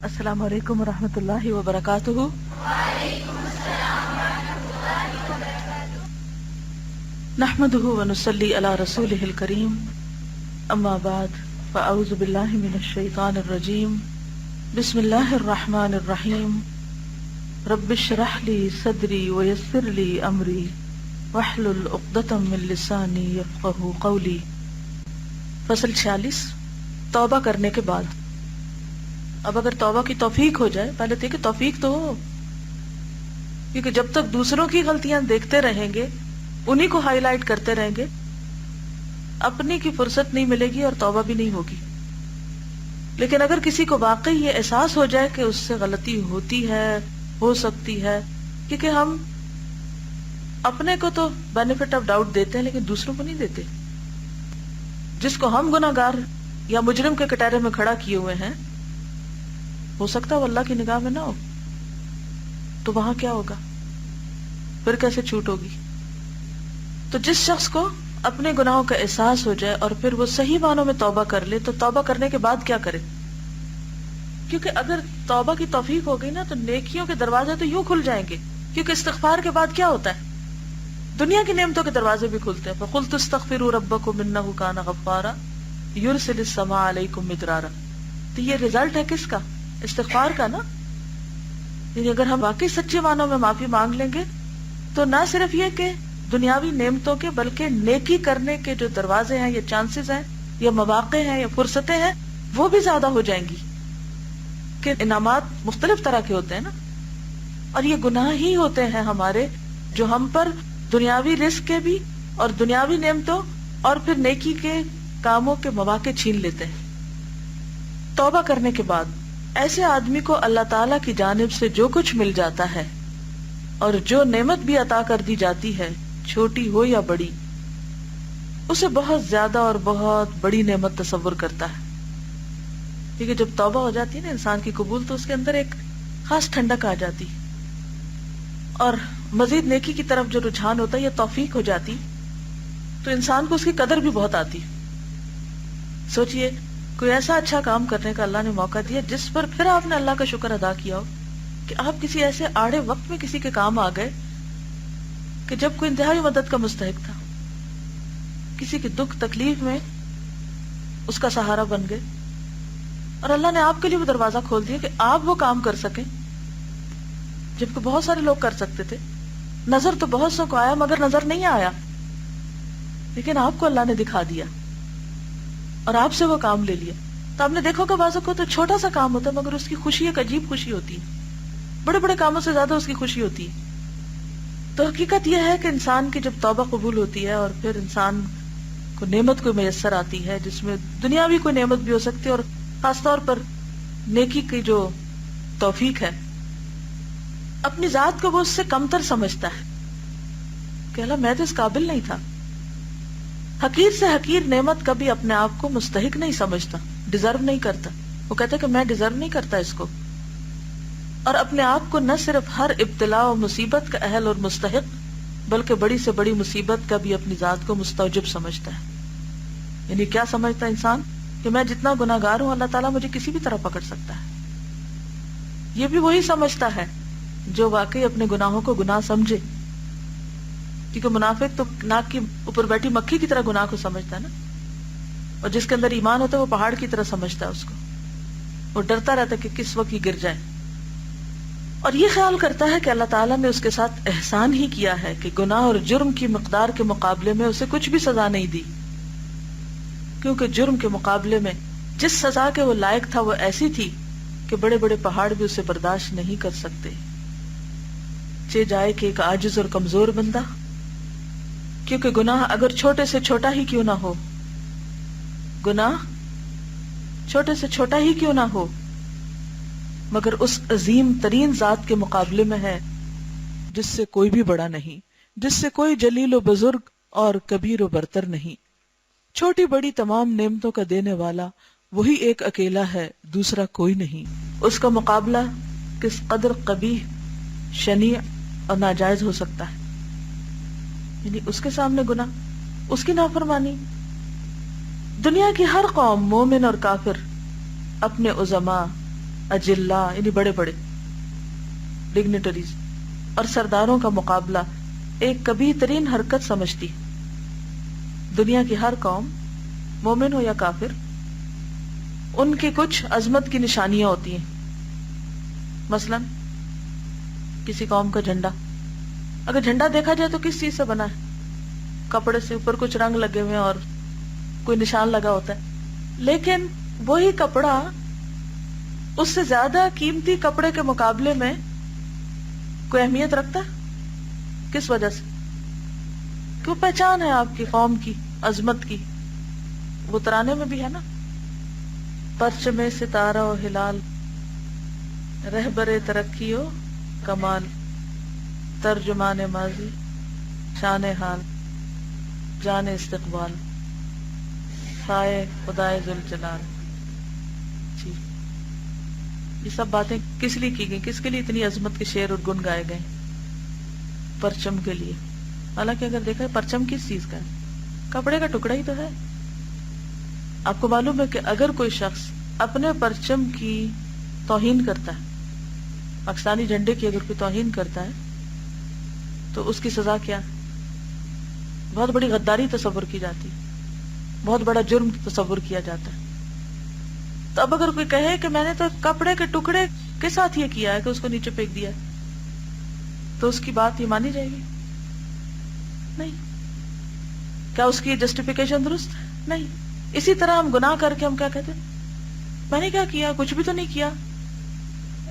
السلام علیکم ورحمۃ اللہ وبرکاتہ۔ نحمده ونصلی علی رسولہ الکریم، اما بعد فاعوذ باللہ من الشیطان الرجیم، بسم اللہ الرحمن الرحیم۔ رب اشرح لی صدری ویسر لی امری واحلل عقدۃ من لسانی یفقہوا قولی۔ فصل 46، توبہ کرنے کے بعد۔ اب اگر توبہ کی توفیق ہو جائے، پہلے دیکھیں توفیق تو ہو، کیونکہ جب تک دوسروں کی غلطیاں دیکھتے رہیں گے، انہی کو ہائی لائٹ کرتے رہیں گے، اپنی کی فرصت نہیں ملے گی اور توبہ بھی نہیں ہوگی۔ لیکن اگر کسی کو واقعی یہ احساس ہو جائے کہ اس سے غلطی ہوتی ہے، ہو سکتی ہے، کیونکہ ہم اپنے کو تو بینیفٹ آف ڈاؤٹ دیتے ہیں لیکن دوسروں کو نہیں دیتے۔ جس کو ہم گناہ گار یا مجرم کے کٹہرے میں کھڑا کیے ہوئے ہیں، ہو سکتا ہے وہ اللہ کی نگاہ میں نہ ہو، تو وہاں کیا ہوگا؟ پھر کیسے چھوٹ ہوگی؟ تو جس شخص کو اپنے گناہوں کا احساس ہو جائے اور پھر وہ صحیح معنوں میں توبہ کر لے، تو توبہ کرنے کے بعد کیا کرے؟ کیونکہ اگر توبہ کی توفیق ہو گئی نا، تو نیکیوں کے دروازے تو یوں کھل جائیں گے، کیونکہ استغفار کے بعد کیا ہوتا ہے؟ دنیا کی نعمتوں کے دروازے بھی کھلتے ہیں۔ فَقُلْتُ اسْتَغْفِرُوا رَبَّكُمْ إِنَّهُ كَانَ غَفَّارًا يُرْسِلِ السَّمَاءَ عَلَيْكُمْ مِدْرَارًا۔ تو یہ رزلٹ ہے کس کا؟ استغفار کا نا۔ یعنی اگر ہم واقعی سچے معنوں میں معافی مانگ لیں گے، تو نہ صرف یہ کہ دنیاوی نعمتوں کے، بلکہ نیکی کرنے کے جو دروازے ہیں یا چانسز ہیں یا مواقع ہیں یا فرصتیں ہیں، وہ بھی زیادہ ہو جائیں گی، کہ انعامات مختلف طرح کے ہوتے ہیں نا۔ اور یہ گناہ ہی ہوتے ہیں ہمارے جو ہم پر دنیاوی رزق کے بھی اور دنیاوی نعمتوں اور پھر نیکی کے کاموں کے مواقع چھین لیتے ہیں۔ توبہ کرنے کے بعد ایسے آدمی کو اللہ تعالیٰ کی جانب سے جو کچھ مل جاتا ہے اور جو نعمت بھی عطا کر دی جاتی ہے، چھوٹی ہو یا بڑی، اسے بہت زیادہ اور بہت بڑی نعمت تصور کرتا ہے۔ کیونکہ جب توبہ ہو جاتی ہے نا انسان کی قبول، تو اس کے اندر ایک خاص ٹھنڈک آ جاتی اور مزید نیکی کی طرف جو رجحان ہوتا ہے، یہ توفیق ہو جاتی، تو انسان کو اس کی قدر بھی بہت آتی۔ سوچئے کوئی ایسا اچھا کام کرنے کا اللہ نے موقع دیا جس پر پھر آپ نے اللہ کا شکر ادا کیا ہو، کہ آپ کسی ایسے آڑے وقت میں کسی کے کام آ گئے کہ جب کوئی انتہائی مدد کا مستحق تھا، کسی کی دکھ تکلیف میں اس کا سہارا بن گئے، اور اللہ نے آپ کے لیے وہ دروازہ کھول دیا کہ آپ وہ کام کر سکیں جبکہ بہت سارے لوگ کر سکتے تھے۔ نظر تو بہت سو کو آیا مگر نظر نہیں آیا، لیکن آپ کو اللہ نے دکھا دیا اور آپ سے وہ کام لے لیا۔ تو آپ نے دیکھو کہ بعض کو تو چھوٹا سا کام ہوتا ہے مگر اس کی خوشی ایک عجیب خوشی ہوتی ہے، بڑے بڑے کاموں سے زیادہ اس کی خوشی ہوتی ہے۔ تو حقیقت یہ ہے کہ انسان کی جب توبہ قبول ہوتی ہے اور پھر انسان کو نعمت کوئی میسر آتی ہے، جس میں دنیاوی کوئی نعمت بھی ہو سکتی ہے اور خاص طور پر نیکی کی جو توفیق ہے، اپنی ذات کو وہ اس سے کمتر سمجھتا ہے کہ اللہ میں تو اس قابل نہیں تھا۔ حقیر سے حقیر نعمت کبھی اپنے آپ کو مستحق نہیں سمجھتا، ڈیزرو نہیں کرتا۔ وہ کہتا ہے کہ میں ڈیزرو نہیں کرتا اس کو، اور اپنے آپ کو نہ صرف ہر ابتلا و مصیبت کا اہل اور مستحق، بلکہ بڑی سے بڑی مصیبت کا بھی اپنی ذات کو مستوجب سمجھتا ہے۔ یعنی کیا سمجھتا ہے انسان؟ کہ میں جتنا گناہ گار ہوں، اللہ تعالیٰ مجھے کسی بھی طرح پکڑ سکتا ہے۔ یہ بھی وہی سمجھتا ہے جو واقعی اپنے گناہوں کو گناہ سمجھے، کیونکہ منافق تو ناک کے اوپر بیٹھی مکھی کی طرح گناہ کو سمجھتا ہے نا، اور جس کے اندر ایمان ہوتا ہے وہ پہاڑ کی طرح سمجھتا ہے اس کو، وہ ڈرتا رہتا ہے کہ کس وقت ہی گر جائے، اور یہ خیال کرتا ہے کہ اللہ تعالیٰ نے اس کے ساتھ احسان ہی کیا ہے کہ گناہ اور جرم کی مقدار کے مقابلے میں اسے کچھ بھی سزا نہیں دی، کیونکہ جرم کے مقابلے میں جس سزا کے وہ لائق تھا وہ ایسی تھی کہ بڑے بڑے پہاڑ بھی اسے برداشت نہیں کر سکتے۔ چہ جائے کہ ایک عاجز اور کمزور بندہ، کیونکہ گناہ اگر چھوٹے سے چھوٹا ہی کیوں نہ ہو، گناہ چھوٹے سے چھوٹا ہی کیوں نہ ہو، مگر اس عظیم ترین ذات کے مقابلے میں ہے جس سے کوئی بھی بڑا نہیں، جس سے کوئی جلیل و بزرگ اور کبیر و برتر نہیں۔ چھوٹی بڑی تمام نعمتوں کا دینے والا وہی ایک اکیلا ہے، دوسرا کوئی نہیں۔ اس کا مقابلہ کس قدر قبیح، شنیع اور ناجائز ہو سکتا ہے؟ یعنی اس کے سامنے گناہ، اس کی نافرمانی۔ دنیا کی ہر قوم، مومن اور کافر، اپنے عظماء، اجلا یعنی بڑے بڑے ڈگنیٹریز، اور سرداروں کا مقابلہ ایک کبھی ترین حرکت سمجھتی. دنیا کی ہر قوم، مومن ہو یا کافر، ان کی کچھ عظمت کی نشانیاں ہوتی ہیں. مثلا کسی قوم کا جھنڈا، اگر جھنڈا دیکھا جائے تو کس چیز سے بنا ہے؟ کپڑے سے، اوپر کچھ رنگ لگے ہوئے ہیں اور کوئی نشان لگا ہوتا ہے. لیکن وہی کپڑا اس سے زیادہ قیمتی کپڑے کے مقابلے میں کوئی اہمیت رکھتا ہے؟ کس وجہ سے؟ کہ وہ پہچان ہے آپ کی قوم کی عظمت کی. وہ ترانے میں بھی ہے نا، پرچم ستارہ و ہلال، رہبر ترقی و کمال، ترجمان ماضی، شان حال، جان استقبال، سائے خدائے ذوالجلال. جی، یہ سب باتیں کس لیے کی گئی؟ کس کے لیے اتنی عظمت کے شعر اور گن گائے گئے؟ پرچم کے لیے. حالانکہ اگر دیکھا ہے پرچم کس چیز کا ہے؟ کپڑے کا ٹکڑا ہی تو ہے. آپ کو معلوم ہے کہ اگر کوئی شخص اپنے پرچم کی توہین کرتا ہے، پاکستانی جھنڈے کی اگر کوئی توہین کرتا ہے، تو اس کی سزا کیا؟ بہت بڑی غداری تصور کی جاتی، بہت بڑا جرم تصور کیا جاتا ہے. تو اب اگر کوئی کہے کہ میں نے تو کپڑے کے ٹکڑے کے ساتھ یہ کیا ہے کہ اس کو نیچے پھینک دیا ہے، تو اس کی بات یہ مانی جائے گی؟ نہیں. کیا اس کی جسٹیفیکیشن درست ہے؟ نہیں. اسی طرح ہم گناہ کر کے ہم کیا کہتے ہیں؟ میں نے کیا کیا؟ کچھ بھی تو نہیں کیا.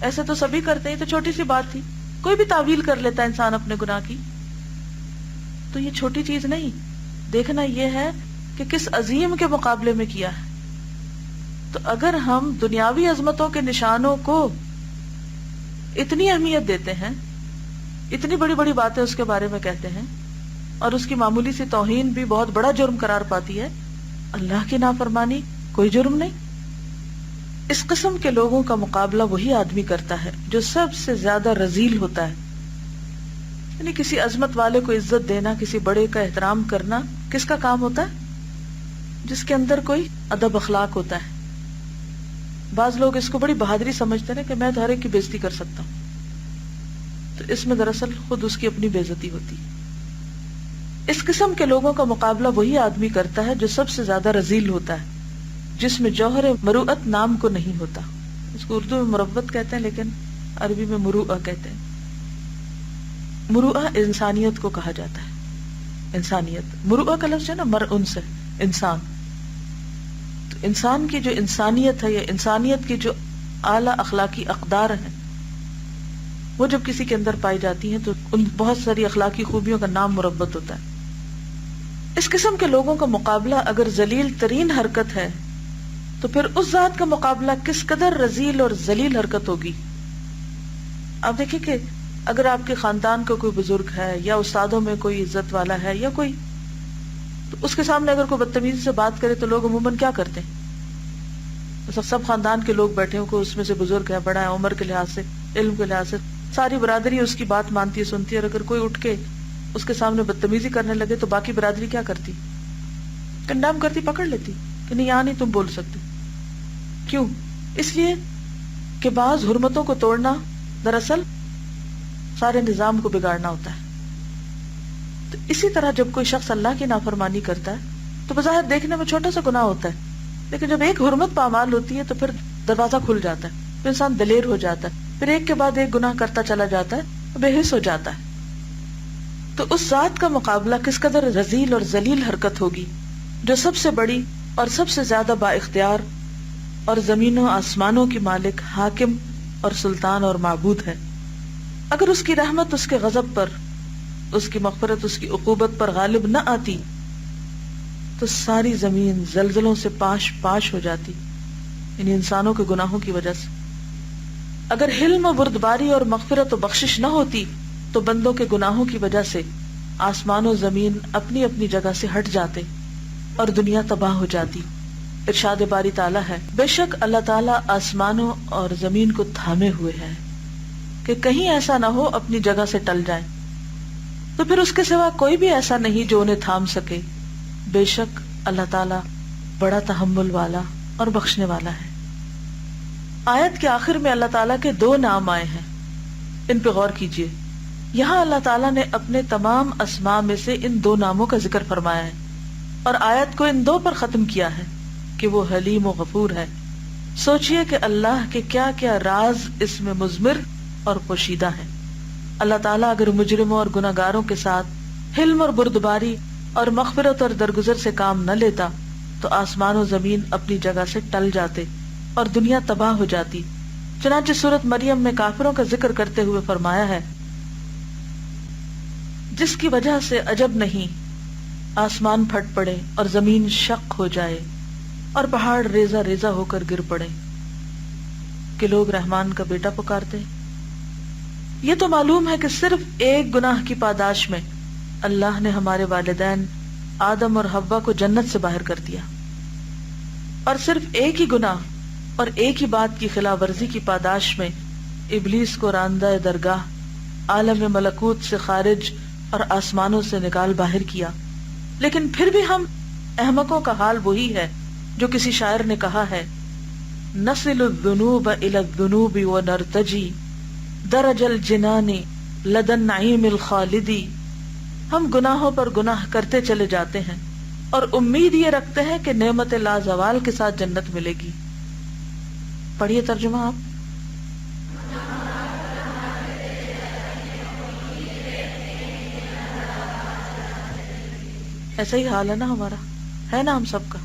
ایسے تو سبھی کرتے ہیں، تو چھوٹی سی بات تھی. کوئی بھی تعویل کر لیتا ہے انسان اپنے گناہ کی. تو یہ چھوٹی چیز نہیں، دیکھنا یہ ہے کہ کس عظیم کے مقابلے میں کیا ہے. تو اگر ہم دنیاوی عظمتوں کے نشانوں کو اتنی اہمیت دیتے ہیں، اتنی بڑی بڑی باتیں اس کے بارے میں کہتے ہیں، اور اس کی معمولی سی توہین بھی بہت بڑا جرم قرار پاتی ہے، اللہ کی نافرمانی کوئی جرم نہیں. اس قسم کے لوگوں کا مقابلہ وہی آدمی کرتا ہے جو سب سے زیادہ رذیل ہوتا ہے. یعنی کسی عظمت والے کو عزت دینا، کسی بڑے کا احترام کرنا کس کا کام ہوتا ہے؟ جس کے اندر کوئی ادب اخلاق ہوتا ہے. بعض لوگ اس کو بڑی بہادری سمجھتے ہیں کہ میں تو ہر ایک کی بےزتی کر سکتا ہوں. تو اس میں دراصل خود اس کی اپنی بےزتی ہوتی. اس قسم کے لوگوں کا مقابلہ وہی آدمی کرتا ہے جو سب سے زیادہ رذیل ہوتا ہے، جس میں جوہر مروءت نام کو نہیں ہوتا. اس کو اردو میں مروت کہتے ہیں، لیکن عربی میں مروءہ کہتے ہیں. مروءہ انسانیت کو کہا جاتا ہے. انسانیت، مروءہ کا لفظ ہے نا مرء سے، انسان. تو انسان کی جو انسانیت ہے، یا انسانیت کی جو اعلیٰ اخلاقی اقدار ہیں، وہ جب کسی کے اندر پائی جاتی ہیں تو ان بہت ساری اخلاقی خوبیوں کا نام مربت ہوتا ہے. اس قسم کے لوگوں کا مقابلہ اگر ذلیل ترین حرکت ہے، تو پھر اس ذات کا مقابلہ کس قدر رذیل اور ذلیل حرکت ہوگی. آپ دیکھیں کہ اگر آپ کے خاندان کا کوئی بزرگ ہے، یا استادوں میں کوئی عزت والا ہے، یا کوئی، تو اس کے سامنے اگر کوئی بدتمیزی سے بات کرے تو لوگ عموماً کیا کرتے ہیں؟ سب خاندان کے لوگ بیٹھے ہوں، کوئی اس میں سے بزرگ ہے، بڑا ہے، عمر کے لحاظ سے، علم کے لحاظ سے، ساری برادری اس کی بات مانتی ہے، سنتی ہے. اور اگر کوئی اٹھ کے اس کے سامنے بدتمیزی کرنے لگے تو باقی برادری کیا کرتی؟ کنڈیم کرتی، پکڑ لیتی کہ نہیں، یہاں نہیں تم بول سکتے. کیوں؟ اس لیے کہ بعض حرمتوں کو توڑنا دراصل سارے نظام کو بگاڑنا ہوتا ہے. تو اسی طرح جب کوئی شخص اللہ کی نافرمانی کرتا ہے تو بظاہر دیکھنے میں چھوٹا سا گناہ ہوتا ہے، لیکن جب ایک حرمت پامال ہوتی ہے تو پھر دروازہ کھل جاتا ہے، پھر انسان دلیر ہو جاتا ہے، پھر ایک کے بعد ایک گناہ کرتا چلا جاتا ہے، بے حس ہو جاتا ہے. تو اس ذات کا مقابلہ کس قدر رذیل اور ذلیل حرکت ہوگی جو سب سے بڑی اور سب سے زیادہ با اختیار اور زمینوں آسمانوں کی مالک، حاکم اور سلطان اور معبود ہے. اگر اس کی رحمت اس کے غضب پر، اس کی مغفرت اس کی عقوبت پر غالب نہ آتی تو ساری زمین زلزلوں سے پاش پاش ہو جاتی، یعنی انسانوں کے گناہوں کی وجہ سے. اگر حلم و بردباری اور مغفرت و بخشش نہ ہوتی تو بندوں کے گناہوں کی وجہ سے آسمان و زمین اپنی اپنی جگہ سے ہٹ جاتے اور دنیا تباہ ہو جاتی. ارشاد باری تعالیٰ ہے، بے شک اللہ تعالیٰ آسمانوں اور زمین کو تھامے ہوئے ہے کہ کہیں ایسا نہ ہو اپنی جگہ سے ٹل جائیں، تو پھر اس کے سوا کوئی بھی ایسا نہیں جو انہیں تھام سکے. بے شک اللہ تعالیٰ بڑا تحمل والا اور بخشنے والا ہے. آیت کے آخر میں اللہ تعالیٰ کے 2 نام آئے ہیں، ان پہ غور کیجئے. یہاں اللہ تعالیٰ نے اپنے تمام اسماء میں سے ان 2 ناموں کا ذکر فرمایا ہے اور آیت کو ان 2 پر ختم کیا ہے کہ وہ حلیم و غفور ہے. سوچئے کہ اللہ کے کیا کیا راز اس میں مضمر اور پوشیدہ ہیں. اللہ تعالیٰ اگر مجرموں اور گناہگاروں کے ساتھ حلم اور بردباری اور مغفرت اور درگزر سے کام نہ لیتا تو آسمان و زمین اپنی جگہ سے ٹل جاتے اور دنیا تباہ ہو جاتی. چنانچہ سورۃ مریم میں کافروں کا ذکر کرتے ہوئے فرمایا ہے، جس کی وجہ سے عجب نہیں آسمان پھٹ پڑے اور زمین شق ہو جائے اور پہاڑ ریزہ ریزہ ہو کر گر پڑے کہ لوگ رحمان کا بیٹا پکارتے. یہ تو معلوم ہے کہ صرف ایک گناہ کی پاداش میں اللہ نے ہمارے والدین آدم اور حوا کو جنت سے باہر کر دیا، اور صرف ایک ہی گناہ اور ایک ہی بات کی خلاف ورزی کی پاداش میں ابلیس کو راندہ درگاہ عالم ملکوت سے خارج اور آسمانوں سے نکال باہر کیا. لیکن پھر بھی ہم احمقوں کا حال وہی ہے جو کسی شاعر نے کہا ہے، نصل الذنوب الى الذنوب ونرتجی درج الجنان لدى النعیم الخالدی. ہم گناہوں پر گناہ کرتے چلے جاتے ہیں اور امید یہ رکھتے ہیں کہ نعمت لازوال کے ساتھ جنت ملے گی. پڑھیے ترجمہ آپ. ایسا ہی حال ہے نا ہمارا، ہے نا ہم سب کا،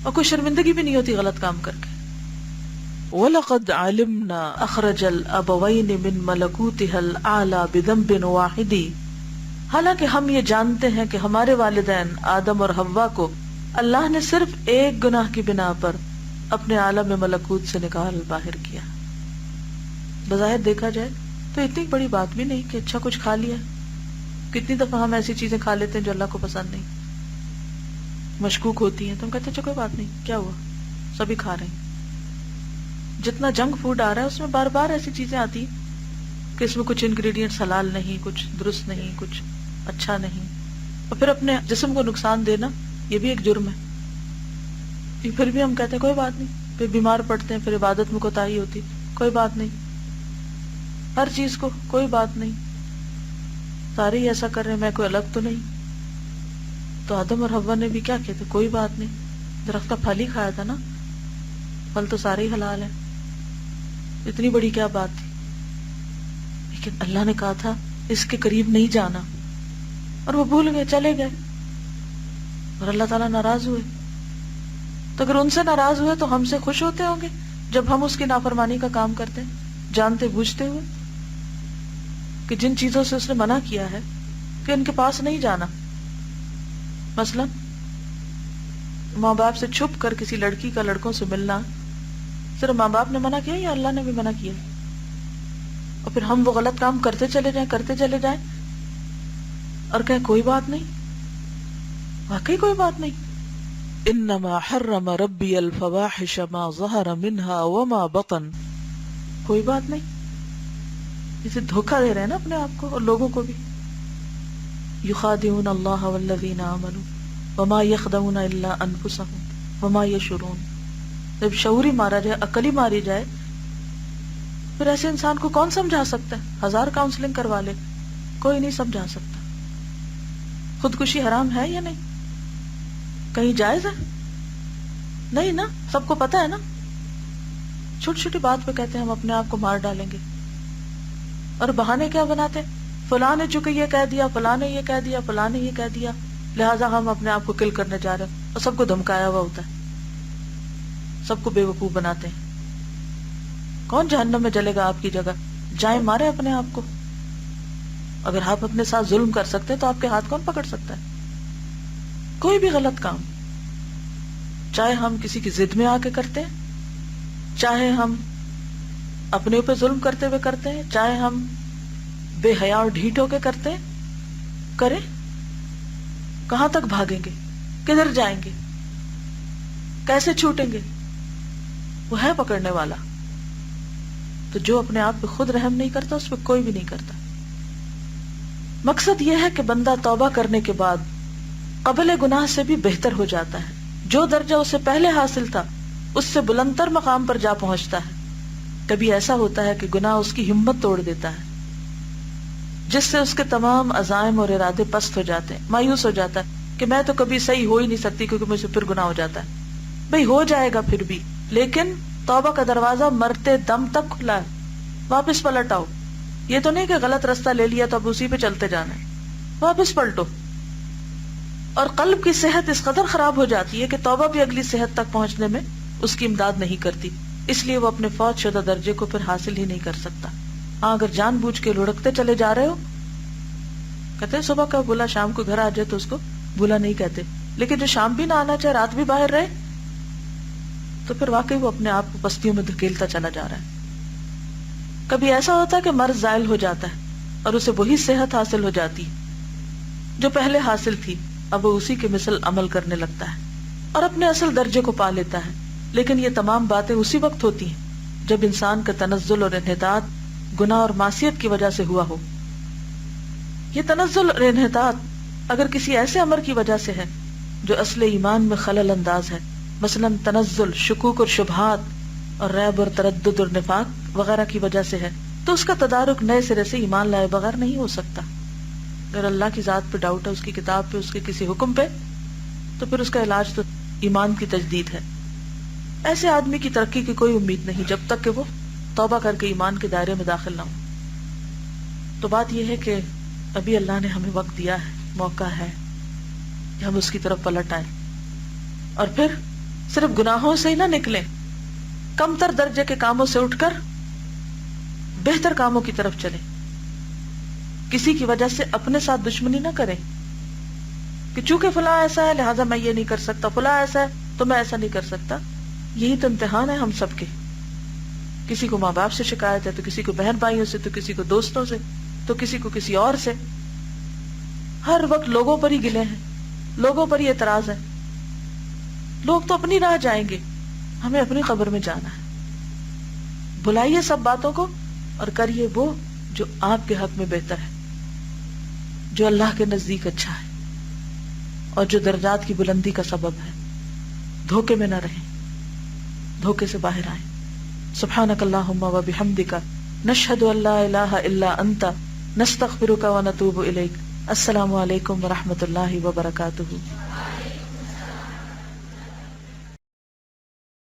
اور کوئی شرمندگی بھی نہیں ہوتی غلط کام کر کے. وَلَقَدْ عَلِمْنَا أَخْرَجَ الْأَبَوَيْنِ مِنْ مَلَكُوتِهَا الْأَعْلَى بِذَنْبٍ وَاحِدٍ. حالانکہ ہم یہ جانتے ہیں کہ ہمارے والدین آدم اور حوا کو اللہ نے صرف ایک گناہ کی بنا پر اپنے عالم ملکوت سے نکال باہر کیا. بظاہر دیکھا جائے تو اتنی بڑی بات بھی نہیں کہ اچھا کچھ کھا لیا. کتنی دفعہ ہم ایسی چیزیں کھا لیتے ہیں جو اللہ کو پسند نہیں، مشکوک ہوتی ہیں تو ہم کہتے ہیں اچھا کوئی بات نہیں، کیا ہوا، سبھی کھا رہے ہیں. جتنا جنک فوڈ آ رہا ہے اس میں بار بار ایسی چیزیں آتی ہیں کہ اس میں کچھ انگریڈینٹس حلال نہیں، کچھ درست نہیں، کچھ اچھا نہیں، اور پھر اپنے جسم کو نقصان دینا یہ بھی ایک جرم ہے. پھر بھی ہم کہتے ہیں کوئی بات نہیں، پھر بیمار پڑتے ہیں، پھر عبادت میں کوتاہی ہوتی، کوئی بات نہیں، ہر چیز کو کوئی بات نہیں، سارے ہی ایسا کر رہے ہیں، میں کوئی الگ تو نہیں. تو آدم اور حوا نے بھی کیا کیا تھا، کوئی بات نہیں، درخت کا پھل ہی کھایا تھا نا، پھل تو سارے ہی حلال ہیں، اتنی بڑی کیا بات تھی. لیکن اللہ نے کہا تھا اس کے قریب نہیں جانا، اور وہ بھول گئے، چلے گئے، اور اللہ تعالیٰ ناراض ہوئے. تو اگر ان سے ناراض ہوئے تو ہم سے خوش ہوتے ہوں گے جب ہم اس کی نافرمانی کا کام کرتے ہیں جانتے بوجھتے ہوئے کہ جن چیزوں سے اس نے منع کیا ہے کہ ان کے پاس نہیں جانا. مثلا ماں باپ سے چھپ کر کسی لڑکی کا لڑکوں سے ملنا صرف ماں باپ نے منع کیا یا اللہ نے بھی منع کیا؟ اور پھر ہم وہ غلط کام کرتے چلے جائیں اور کہیں کوئی بات نہیں. واقعی کوئی بات نہیں. انما حرم ربی الفواحش ما ظہر منها وما بطن. کوئی بات نہیں. اسے دھوکہ دے رہے ہیں نا اپنے آپ کو اور لوگوں کو بھی. یخادعون اللہ والذین آمنوا وما یخدعون الا انفسهم وما یشعرون. جب شعور ہی مارا جائے، عقل ہی ماری جائے، پھر ایسے انسان کو کون سمجھا سکتا ہے؟ 1000 کاؤنسلنگ کروا لے، کوئی نہیں سمجھا سکتا. خودکشی حرام ہے یا نہیں؟ کہیں جائز ہے؟ نہیں نا، سب کو پتا ہے نا. چھوٹی چھوٹی بات پہ کہتے ہیں ہم اپنے آپ کو مار ڈالیں گے، اور بہانے کیا بناتے ہیں؟ فلاں نے چونکہ یہ کہہ دیا، فلاں نے یہ کہہ دیا، فلاں نے یہ کہہ دیا، لہٰذا ہم اپنے آپ کو کل کرنے جا رہے ہیں، اور سب کو دھمکایا ہوا ہوتا ہے، سب کو بے وقوف بناتے ہیں. کون جہنم میں جلے گا آپ کی جگہ؟ جائیں مارے اپنے آپ کو. اگر آپ اپنے ساتھ ظلم کر سکتے تو آپ کے ہاتھ کون پکڑ سکتا ہے؟ کوئی بھی غلط کام، چاہے ہم کسی کی ضد میں آ کے کرتے ہیں، چاہے ہم اپنے اوپر ظلم کرتے ہوئے کرتے ہیں، چاہے ہم بے حیا اور ڈھیٹ ہو کے کرتے ہیں، کریں. کہاں تک بھاگیں گے؟ کدھر جائیں گے؟ کیسے چھوٹیں گے؟ وہ ہے پکڑنے والا. تو جو اپنے آپ پہ خود رحم نہیں کرتا اس پہ کوئی بھی نہیں کرتا. مقصد یہ ہے کہ بندہ توبہ کرنے کے بعد قبل گناہ سے بھی بہتر ہو جاتا ہے. جو درجہ اسے پہلے حاصل تھا اس سے بلندتر مقام پر جا پہنچتا ہے. کبھی ایسا ہوتا ہے کہ گناہ اس کی ہمت توڑ دیتا ہے، جس سے اس کے تمام عزائم اور ارادے پست ہو جاتے ہیں. مایوس ہو جاتا ہے کہ میں تو کبھی صحیح ہو ہی نہیں سکتی کیونکہ مجھ سے پھر گناہ ہو جاتا ہے. بھئی ہو جائے گا پھر بھی، لیکن توبہ کا دروازہ مرتے دم تک کھلا ہے. واپس پلٹ آؤ. یہ تو نہیں کہ غلط راستہ لے لیا تو اب اسی پہ چلتے جانا ہے. واپس پلٹو. اور قلب کی صحت اس قدر خراب ہو جاتی ہے کہ توبہ بھی اگلی صحت تک پہنچنے میں اس کی امداد نہیں کرتی، اس لیے وہ اپنے فوت شدہ درجے کو پھر حاصل ہی نہیں کر سکتا. ہاں اگر جان بوجھ کے لڑکتے چلے جا رہے ہو، کہتے ہیں صبح کا بولا شام کو گھر آ جائے تو اس کو بولا نہیں کہتے، لیکن جو شام بھی نہ آنا چاہے، رات بھی باہر رہے، تو پھر واقعی وہ اپنے آپ کو پستیوں میں دھکیلتا چلا جا رہا ہے. کبھی ایسا ہوتا ہے کہ مرض زائل ہو جاتا ہے اور اسے وہی صحت حاصل ہو جاتی جو پہلے حاصل تھی. اب وہ اسی کے مثل عمل کرنے لگتا ہے اور اپنے اصل درجے کو پا لیتا ہے. لیکن یہ تمام باتیں اسی وقت ہوتی ہیں جب انسان کا تنزل اور انحطاط گناہ اور معصیت کی وجہ سے ہوا ہو. یہ تنزل اور انحطاط اگر کسی ایسے امر کی وجہ سے ہے جو اصل ایمان میں خلل انداز ہے، مثلاً تنزل شکوک اور شبہات اور ریب اور تردد اور نفاق وغیرہ کی وجہ سے ہے، تو اس کا تدارک نئے سرے سے ایمان لائے بغیر نہیں ہو سکتا. اگر اللہ کی ذات پہ ڈاؤٹ ہے، اس کی کتاب پہ، اس کے کسی حکم پہ، تو پھر اس کا علاج تو ایمان کی تجدید ہے. ایسے آدمی کی ترقی کی کوئی امید نہیں جب تک کہ وہ توبہ کر کے ایمان کے دائرے میں داخل نہ ہو. تو بات یہ ہے کہ ابھی اللہ نے ہمیں وقت دیا ہے، موقع ہے کہ ہم اس کی طرف پلٹ آئیں اور پھر صرف گناہوں سے ہی نہ نکلیں، کم تر درجے کے کاموں سے اٹھ کر بہتر کاموں کی طرف چلیں. کسی کی وجہ سے اپنے ساتھ دشمنی نہ کریں کہ چونکہ فلاں ایسا ہے لہٰذا میں یہ نہیں کر سکتا، فلاں ایسا ہے تو میں ایسا نہیں کر سکتا. یہی تو امتحان ہے ہم سب کے. کسی کو ماں باپ سے شکایت ہے، تو کسی کو بہن بھائیوں سے، تو کسی کو دوستوں سے، تو کسی کو کسی اور سے. ہر وقت لوگوں پر ہی گلے ہیں، لوگوں پر ہی اعتراض ہے. لوگ تو اپنی راہ جائیں گے، ہمیں اپنی قبر میں جانا ہے. بھلائیے سب باتوں کو اور کریے وہ جو آپ کے حق میں بہتر ہے، جو اللہ کے نزدیک اچھا ہے اور جو درجات کی بلندی کا سبب ہے. دھوکے میں نہ رہیں، دھوکے سے باہر آئیں. سبحانک اللہم و بحمدک نشہد ان لا الہ الا انت نستغفرک و نتوب الیک. السلام علیکم و رحمۃ اللہ وبرکاتہ.